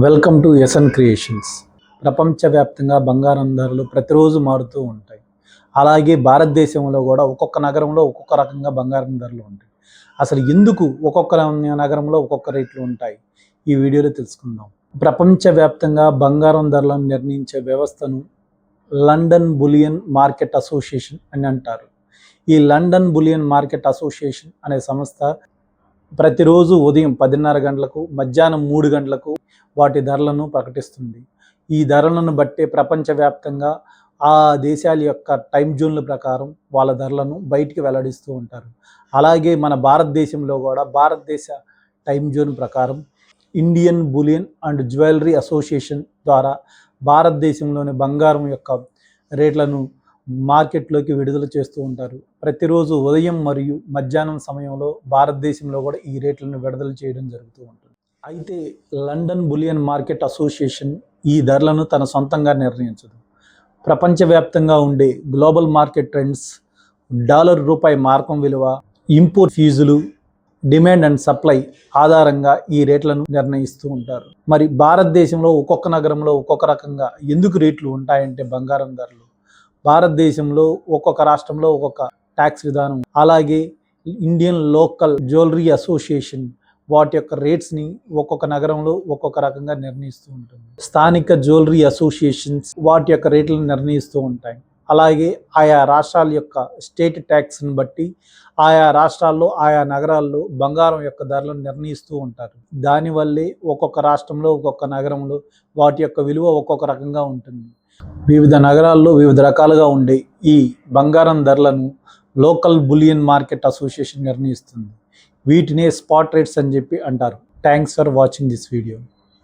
Welcome to SN creations. ప్రపంచవ్యాప్తంగా బంగారం ధరలు ప్రతిరోజు మారుతూ ఉంటాయి. అలాగే భారతదేశంలో కూడా ఒక్కొక్క నగరంలో ఒక్కొక్క రకంగా బంగారం ధరలు ఉంటాయి. అసలు ఎందుకు ఒక్కొక్క నగరంలో ఒక్కొక్క రేట్లు ఉంటాయి, ఈ వీడియోలో తెలుసుకుందాం. ప్రపంచవ్యాప్తంగా బంగారం ధరలను నిర్ణయించే వ్యవస్థను లండన్ బులియన్ మార్కెట్ అసోసియేషన్ అని అంటారు. ఈ లండన్ బులియన్ మార్కెట్ అసోసియేషన్ అనే సంస్థ ప్రతిరోజు ఉదయం 10:30 గంటలకు, మధ్యాహ్నం 3 గంటలకు వాటి ధరలను ప్రకటిస్తుంది. ఈ ధరలను బట్టే ప్రపంచవ్యాప్తంగా ఆ దేశాల యొక్క టైం జోన్ల ప్రకారం వాళ్ళ ధరలను బయటికి వెల్లడిస్తూ ఉంటారు. అలాగే మన భారతదేశంలో కూడా భారతదేశ టైం జోన్ ప్రకారం Indian bullion and jewellery association ద్వారా భారతదేశంలోని బంగారం యొక్క రేట్లను మార్కెట్లోకి విడుదల చేస్తూ ఉంటారు. ప్రతిరోజు ఉదయం మరియు మధ్యాహ్నం సమయంలో భారతదేశంలో కూడా ఈ రేట్లను విడుదల చేయడం జరుగుతూ ఉంటుంది. అయితే లండన్ బులియన్ మార్కెట్ అసోసియేషన్ ఈ ధరలను తన సొంతంగా నిర్ణయించదు. ప్రపంచవ్యాప్తంగా ఉండే గ్లోబల్ మార్కెట్ ట్రెండ్స్, డాలర్ రూపాయి మార్కం విలువ, ఇంపోర్ట్ ఫీజులు, డిమాండ్ అండ్ సప్లై ఆధారంగా ఈ రేట్లను నిర్ణయిస్తూ ఉంటారు. మరి భారతదేశంలో ఒక్కొక్క నగరంలో ఒక్కొక్క రకంగా ఎందుకు రేట్లు ఉంటాయంటే బంగారం ధరలు భారతదేశంలో ఒక్కొక్క రాష్ట్రంలో ఒక్కొక్క ట్యాక్స్ విధానం, అలాగే ఇండియన్ లోకల్ జ్యువెలరీ అసోసియేషన్ వాటి యొక్క రేట్స్ని ఒక్కొక్క నగరంలో ఒక్కొక్క రకంగా నిర్ణయిస్తూ ఉంటుంది. స్థానిక జ్యువెలరీ అసోసియేషన్స్ వాటి యొక్క రేట్లను నిర్ణయిస్తూ ఉంటాయి. అలాగే ఆయా రాష్ట్రాల యొక్క స్టేట్ ట్యాక్స్ని బట్టి ఆయా రాష్ట్రాల్లో ఆయా నగరాల్లో బంగారం యొక్క ధరలను నిర్ణయిస్తూ ఉంటారు. దానివల్లే ఒక్కొక్క రాష్ట్రంలో ఒక్కొక్క నగరంలో వాటి యొక్క విలువ ఒక్కొక్క రకంగా ఉంటుంది. వివిధ నగరాల్లో వివిధ రకాలుగా ఉండే ఈ బంగారం ధరలను లోకల్ బులియన్ మార్కెట్ అసోసియేషన్ నిర్ణయిస్తుంది. వీటినే స్పాట్ రేట్స్ అని చెప్పి అంటారు. Thanks for watching this video.